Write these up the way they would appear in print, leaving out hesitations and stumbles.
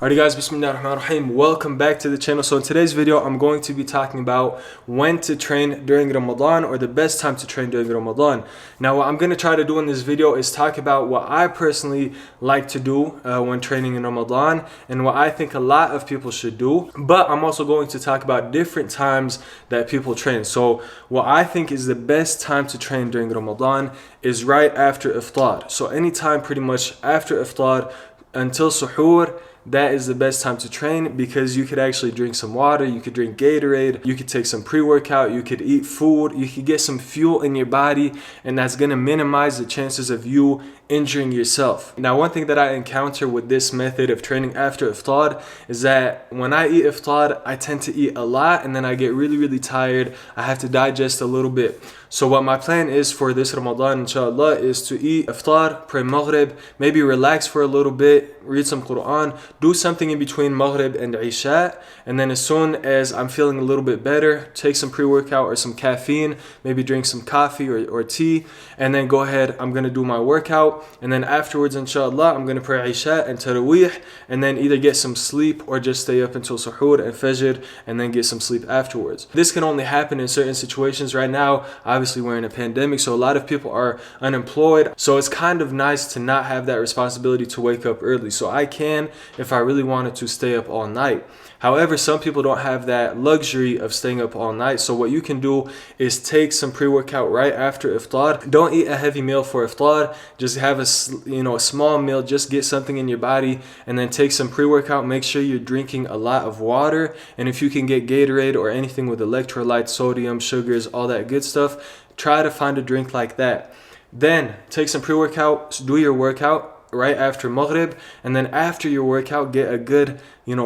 Alrighty guys, Bismillahirrahmanirrahim. Welcome back to the channel. So in today's video, I'm going to be talking about when to train during Ramadan, or the best time to train during Ramadan. Now what I'm going to try to do in this video is talk about what I personally like to do when training in Ramadan, and what I think a lot of people should do. But I'm also going to talk about different times that people train. So what I think is the best time to train during Ramadan is right after Iftar. So anytime pretty much after Iftar until Suhoor, that is the best time to train, because you could actually drink some water, you could drink Gatorade, you could take some pre-workout, you could eat food, you could get some fuel in your body, and that's going to minimize the chances of you injuring yourself. Now, one thing that I encounter with this method of training after Iftar is that when I eat Iftar, I tend to eat a lot and then I get really tired. I have to digest a little bit. So what my plan is for this Ramadan, inshallah, is to eat Iftar, pray Maghrib, maybe relax for a little bit, read some Quran, do something in between Maghrib and Isha, and then as soon as I'm feeling a little bit better, take some pre-workout or some caffeine, maybe drink some coffee or tea, and then go ahead, I'm going to do my workout, and then afterwards, inshallah, I'm going to pray Isha and Taraweeh, and then either get some sleep or just stay up until Suhoor and Fajr, and then get some sleep afterwards. This can only happen in certain situations. Right now, obviously we're in a pandemic, so a lot of people are unemployed, so it's kind of nice to not have that responsibility to wake up early. So I can, if I really wanted to, stay up all night. However, some people don't have that luxury of staying up all night. So what you can do is take some pre-workout right after Iftar. Don't eat a heavy meal for Iftar. Just have a small meal. Just get something in your body, and then take some pre-workout. Make sure you're drinking a lot of water, and if you can get Gatorade or anything with electrolytes, sodium, sugars, all that good stuff, try to find a drink like that. Then take some pre-workout, do your workout right after Maghrib, and then after your workout, get a good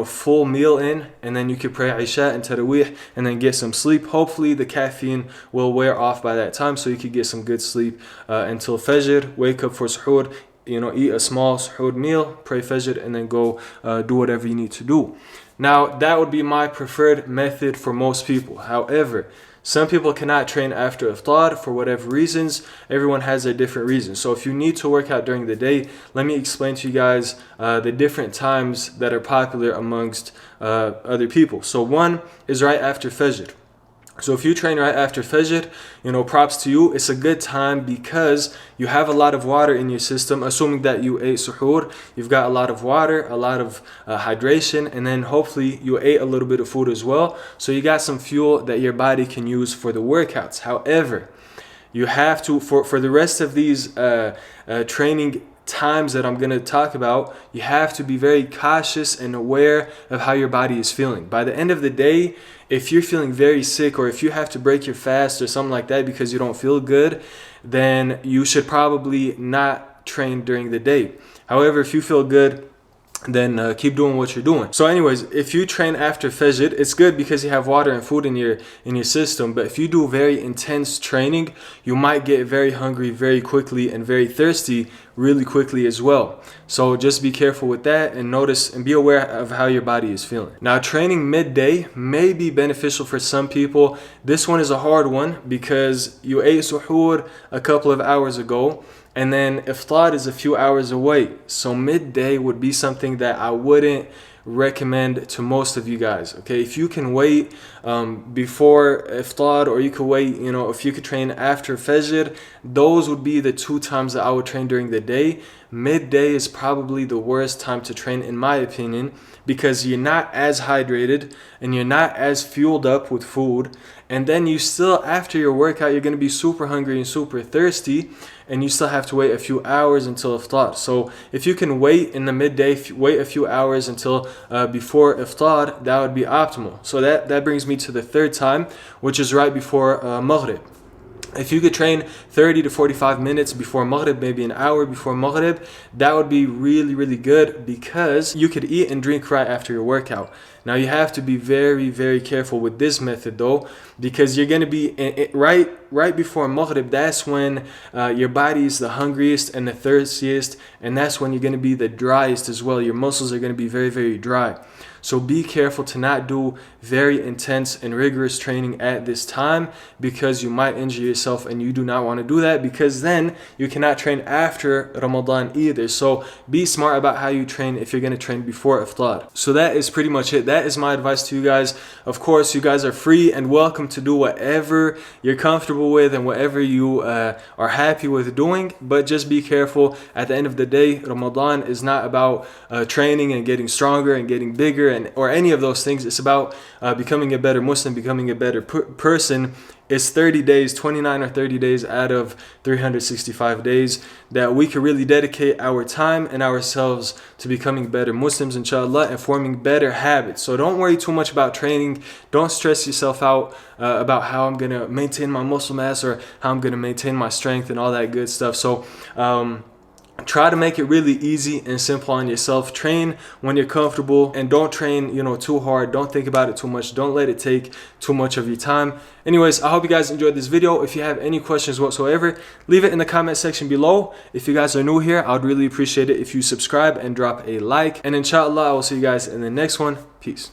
full meal in, and then you could pray Isha and Taraweeh, and then get some sleep. Hopefully the caffeine will wear off by that time, so you could get some good sleep until Fajr. Wake up for Suhoor, eat a small Suhoor meal, pray Fajr, and then go do whatever you need to do. Now, that would be my preferred method for most people. However, some people cannot train after Iftar for whatever reasons. Everyone has a different reason. So if you need to work out during the day, let me explain to you guys the different times that are popular amongst other people. So one is right after Fajr. So if you train right after Fajr, props to you. It's a good time because you have a lot of water in your system. Assuming that you ate Suhoor, you've got a lot of water, a lot of hydration, and then hopefully you ate a little bit of food as well. So you got some fuel that your body can use for the workouts. However, you have to, for the rest of these training times that I'm going to talk about, you have to be very cautious and aware of how your body is feeling. By the end of the day, if you're feeling very sick, or if you have to break your fast or something like that because you don't feel good, then you should probably not train during the day. However, if you feel good, then keep doing what you're doing. So anyways, if you train after Fajr, it's good because you have water and food in your system. But if you do very intense training, you might get very hungry very quickly and very thirsty really quickly as well. So just be careful with that, and notice and be aware of how your body is feeling. Now, training midday may be beneficial for some people. This one is a hard one because you ate Suhoor a couple of hours ago, and then Iftar is a few hours away. So midday would be something that I wouldn't recommend to most of you guys. Okay, if you can wait before Iftar, or you could wait, if you could train after Fajr, those would be the two times that I would train during the day. Midday is probably the worst time to train, in my opinion, because you're not as hydrated and you're not as fueled up with food, and then you still, after your workout, you're going to be super hungry and super thirsty, and you still have to wait a few hours until Iftar. So if you can wait in the midday, wait a few hours until before Iftar, that would be optimal. So that brings me to the third time, which is right before Maghrib. If you could train 30 to 45 minutes before Maghrib, maybe an hour before Maghrib, that would be really good, because you could eat and drink right after your workout. Now, you have to be very careful with this method though, because you're going to be right right before Maghrib, that's when your body is the hungriest and the thirstiest, and that's when you're going to be the driest as well. Your muscles are going to be very, very dry. So be careful to not do very intense and rigorous training at this time, because you might injure yourself, and you do not want to do that, because then you cannot train after Ramadan either. So be smart about how you train if you're going to train before Iftar. So that is pretty much it. That is my advice to you guys. Of course, you guys are free and welcome to do whatever you're comfortable with and whatever you are happy with doing, but just be careful. At the end of the day, Ramadan is not about training and getting stronger and getting bigger or any of those things. It's about becoming a better Muslim, becoming a better person. It's 30 days, 29 or 30 days out of 365 days that we can really dedicate our time and ourselves to becoming better Muslims, inshallah, and forming better habits. So don't worry too much about training. Don't stress yourself out about how I'm going to maintain my muscle mass or how I'm going to maintain my strength and all that good stuff. So try to make it really easy and simple on yourself. Train when you're comfortable, and don't train, too hard. Don't think about it too much. Don't let it take too much of your time. Anyways, I hope you guys enjoyed this video. If you have any questions whatsoever, leave it in the comment section below. If you guys are new here, I'd really appreciate it if you subscribe and drop a like. And inshallah, I will see you guys in the next one. Peace.